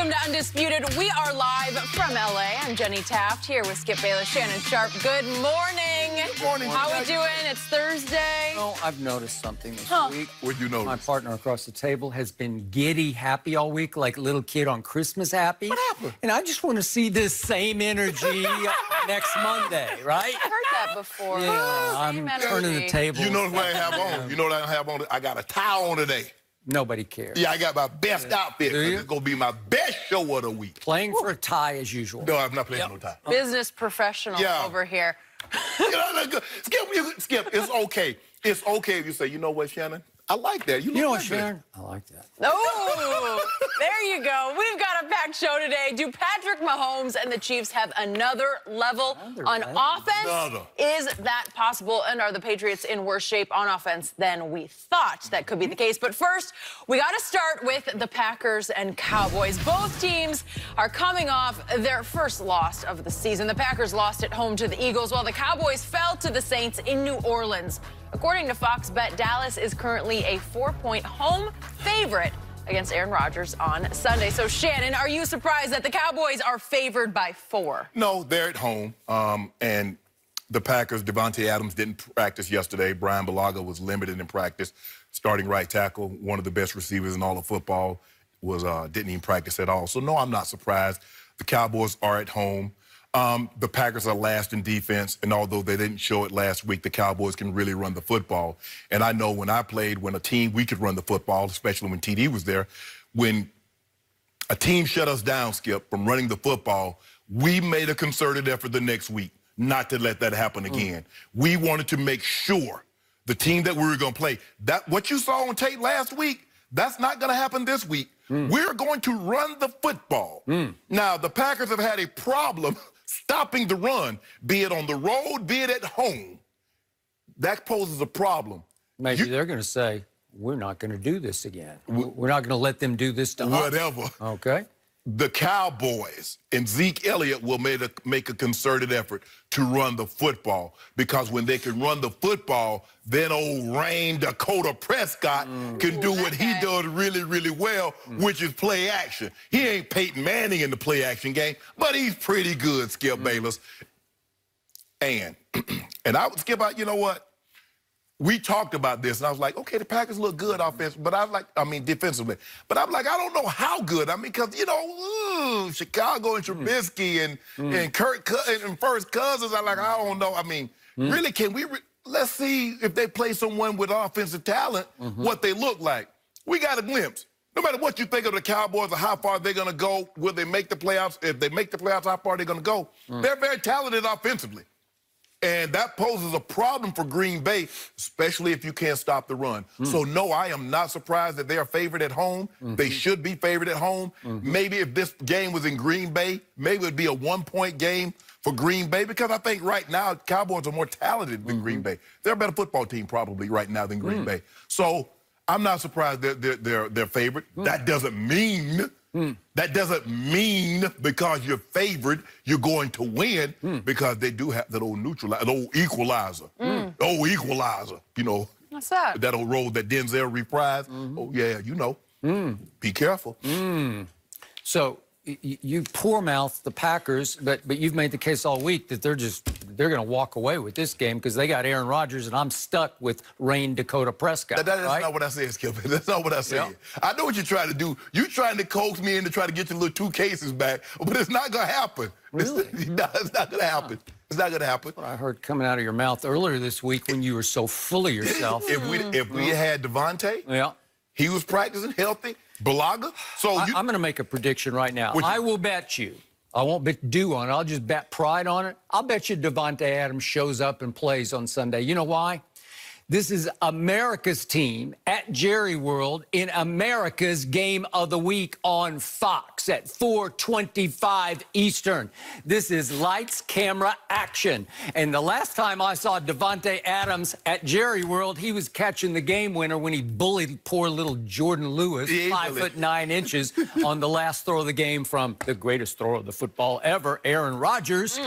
Welcome to Undisputed. We are live from LA. I'm Jenny Taft here with Skip Bayless, Shannon Sharp. Good morning. Good morning. How are we doing? It's Thursday. Oh, I've noticed something this week. What'd you notice? My partner across the table has been giddy happy all week, like a little kid on Christmas happy. What happened? And I just want to see this same energy next Monday, right? I've heard that before. Yeah, I'm turning the table. You know what I have on? You know what I have on? I got a tie on today. Nobody cares. Yeah, I got my best outfit. Do you? It's going to be my best show of the week. Playing for a tie as usual. No, I'm not playing no tie. Business professional over here. You know, Skip, it's okay. It's okay if you say, you know what, Shannon? I like that. You know what, like Sharon? I like that. Oh, there you go. We've got a packed show today. Do Patrick Mahomes and the Chiefs have another level on offense? Is that possible? And are the Patriots in worse shape on offense than we thought that could be the case? But first, we got to start with the Packers and Cowboys. Both teams are coming off their first loss of the season. The Packers lost at home to the Eagles, while the Cowboys fell to the Saints in New Orleans. According to Fox Bet, Dallas is currently a 4-point home favorite against Aaron Rodgers on Sunday. So, Shannon, are you surprised that the Cowboys are favored by 4? No, they're at home. And the Packers, Devontae Adams didn't practice yesterday. Brian Bulaga was limited in practice. Starting right tackle, one of the best receivers in all of football, didn't even practice at all. So, no, I'm not surprised. The Cowboys are at home. The Packers are last in defense, and although they didn't show it last week, the Cowboys can really run the football. And I know when I played, when a team, we could run the football, especially when TD was there. When a team shut us down, Skip, from running the football, we made a concerted effort the next week not to let that happen again. We wanted to make sure the team that we were going to play, that what you saw on tape last week, that's not going to happen this week. We're going to run the football. Now, the Packers have had a problem stopping the run, be it on the road, be it at home. That poses a problem. Maybe they're going to say, we're not going to do this again. We're not going to let them do this to us. Whatever. Okay. The Cowboys and Zeke Elliott will make a concerted effort to run the football, because when they can run the football, then old Rain Dakota Prescott can do what he does really, really well, which is play action. He ain't Peyton Manning in the play action game, but he's pretty good, Skip Bayless. And I would Skip out, you know what? We talked about this, and I was like, okay, the Packers look good offensively, but defensively. But I'm like, I don't know how good. I mean, because, you know, Chicago and Trubisky and Kirk and First Cousins, I'm like, I don't know. I mean, really, can we let's see if they play someone with offensive talent, what they look like. We got a glimpse. No matter what you think of the Cowboys or how far they're going to go, will they make the playoffs? If they make the playoffs, how far they're going to go? They're very talented offensively. And that poses a problem for Green Bay, especially if you can't stop the run. So, no, I am not surprised that they are favored at home. They should be favored at home. Maybe if this game was in Green Bay, maybe it would be a 1-point game for Green Bay, because I think right now Cowboys are more talented than Green Bay. They're a better football team probably right now than Green Bay. So I'm not surprised they're favored. That doesn't mean... That doesn't mean because you're favored, you're going to win, because they do have that old equalizer. Old equalizer, you know. What's that? That old role that Denzel reprised. Oh, yeah, you know. Be careful. So you poor mouth the Packers, but you've made the case all week that they're going to walk away with this game because they got Aaron Rodgers, and I'm stuck with Rain Dakota Prescott. That's not what I said, Skip. That's not what I said. Yeah. I know what you're trying to do. You're trying to coax me in to try to get your little 2 cases back, but it's not going to happen. Really? It's not going to happen. It's not going to happen. What I heard coming out of your mouth earlier this week when you were so full of yourself. If we had Devontae, he was practicing healthy. Bulaga. So I'm going to make a prediction right now. I will bet you. I won't bet due on it. I'll just bet pride on it. I'll bet you Devontae Adams shows up and plays on Sunday. You know why? This is America's team at Jerry World in America's Game of the Week on Fox at 4:25 Eastern. This is lights, camera, action. And the last time I saw Devontae Adams at Jerry World, he was catching the game winner when he bullied poor little Jordan Lewis, 5'9" on the last throw of the game from the greatest thrower of the football ever, Aaron Rodgers.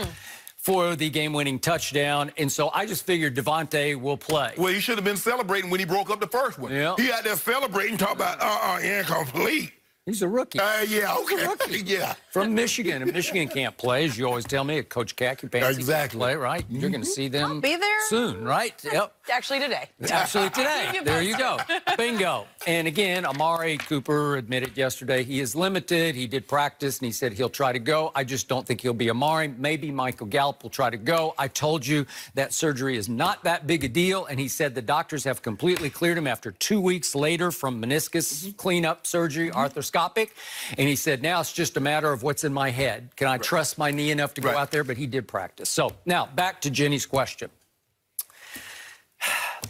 For the game-winning touchdown, and so I just figured Devontae will play. Well, he should have been celebrating when he broke up the first one. Yeah. He out there celebrating, talking about incomplete. He's a rookie. Yeah, okay. Yeah. From Michigan. And Michigan can't play, as you always tell me. Coach Khaki Pants can't play, right? You're going to see them I'll be there soon, right? Yep. Actually today. Actually today. There you go. Bingo. And again, Amari Cooper admitted yesterday he is limited. He did practice, and he said he'll try to go. I just don't think he'll be Amari. Maybe Michael Gallup will try to go. I told you that surgery is not that big a deal, and he said the doctors have completely cleared him after 2 weeks later from meniscus cleanup surgery, arthroscopic. And he said, now it's just a matter of what's in my head. Can I trust my knee enough to go out there? But he did practice. So now back to Jenny's question.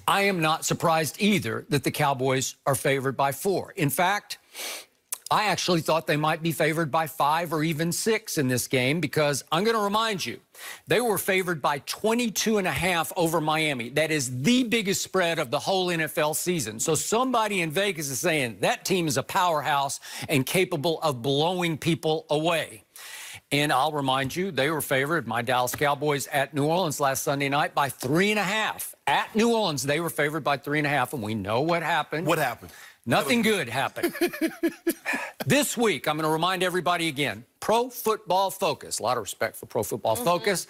I am not surprised either that the Cowboys are favored by 4. In fact, I actually thought they might be favored by 5 or even 6 in this game because I'm going to remind you, they were favored by 22.5 over Miami. That is the biggest spread of the whole NFL season. So somebody in Vegas is saying that team is a powerhouse and capable of blowing people away. And I'll remind you, they were favored, my Dallas Cowboys, at New Orleans last Sunday night by 3.5. At New Orleans, they were favored by 3.5, and we know what happened. What happened? Nothing good happened. This week, I'm going to remind everybody again, Pro Football Focus, a lot of respect for Pro Football Focus,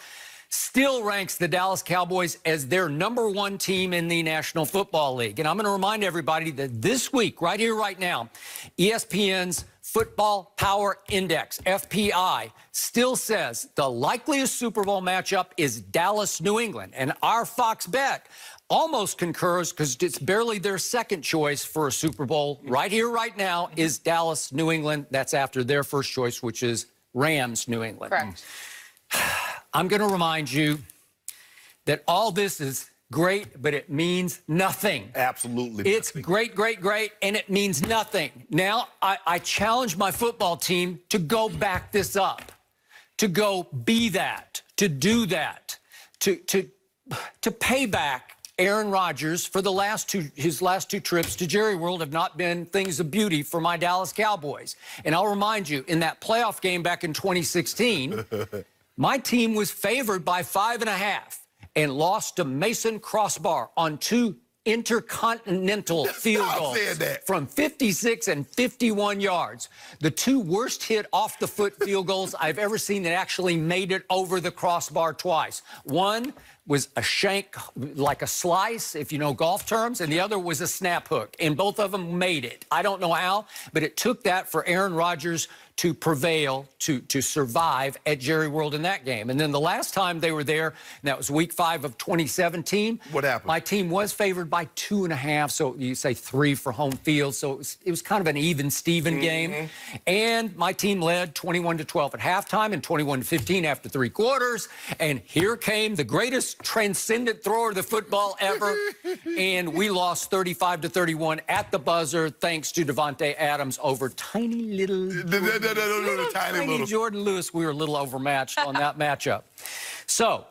still ranks the Dallas Cowboys as their #1 team in the National Football League. And I'm going to remind everybody that this week, right here, right now, ESPN's Football Power Index, FPI, still says the likeliest Super Bowl matchup is Dallas-New England. And our Fox bet almost concurs because it's barely their second choice for a Super Bowl. Right here, right now, is Dallas-New England. That's after their first choice, which is Rams-New England. Correct. I'm going to remind you that all this is great, but it means nothing. Absolutely. It's great, great, great, and it means nothing. Now, I challenge my football team to go back this up, to go be that, to do that, to pay back Aaron Rodgers for his last two trips to Jerry World have not been things of beauty for my Dallas Cowboys. And I'll remind you, in that playoff game back in 2016, my team was favored by 5.5 and lost to Mason Crossbar on 2 intercontinental field goals from 56 and 51 yards. The 2 worst hit off the foot field goals I've ever seen that actually made it over the crossbar twice. One was a shank, like a slice, if you know golf terms, and the other was a snap hook, and both of them made it. I don't know how, but it took that for Aaron Rodgers to prevail, to survive at Jerry World in that game. And then the last time they were there, and that was week 5 of 2017. What happened? My team was favored by 2.5, so you say 3 for home field. So it was kind of an even Steven game. And my team led 21-12 at halftime and 21-15 after 3 quarters. And here came the greatest transcendent thrower of the football ever. And we lost 35-31 at the buzzer thanks to Davante Adams over tiny little tiny Jordan Lewis. We were a little overmatched on that matchup. So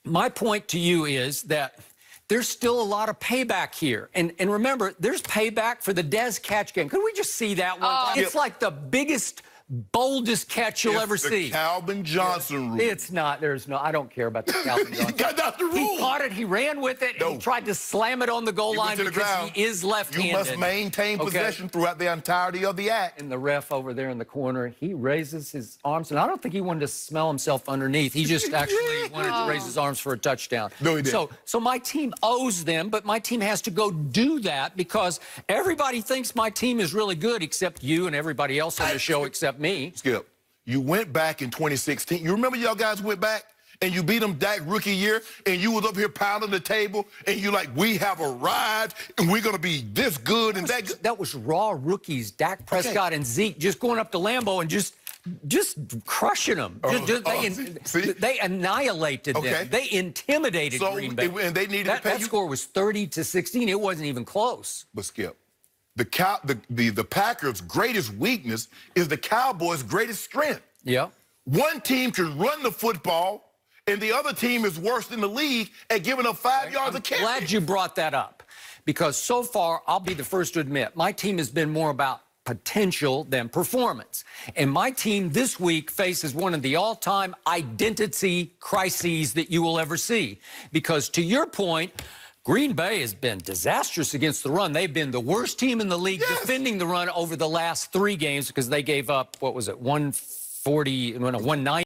my point to you is that there's still a lot of payback here. And remember, there's payback for the Dez catch game. Could we just see that one? It's like the biggest, boldest catch you'll ever see. Calvin Johnson rule. It's not. There's no. I don't care about the Calvin Johnson. That's not the rule. He caught it. He ran with it. And he tried to slam it on the goal line because he is left-handed. You must maintain possession throughout the entirety of the act. And the ref over there in the corner, he raises his arms, and I don't think he wanted to smell himself underneath. He just actually wanted to raise his arms for a touchdown. No, he didn't. So my team owes them, but my team has to go do that because everybody thinks my team is really good except you and everybody else on the show except me. Skip, you went back in 2016. You remember y'all guys went back and you beat them Dak rookie year and you was up here pounding the table and you like, we have arrived and we're going to be this good and that good. That was raw rookies, Dak Prescott and Zeke, just going up to Lambeau and just crushing them. They annihilated them. They intimidated Green Bay. And they needed that score was 30-16. It wasn't even close. But Skip, the Packers' greatest weakness is the Cowboys' greatest strength. Yeah. One team can run the football, and the other team is worse in the league at giving up 5 yards a carry. I'm glad you brought that up, because so far, I'll be the first to admit, my team has been more about potential than performance. And my team this week faces one of the all-time identity crises that you will ever see. Because to your point, Green Bay has been disastrous against the run. They've been the worst team in the league defending the run over the last 3 games because they gave up, what was it, 140, 190.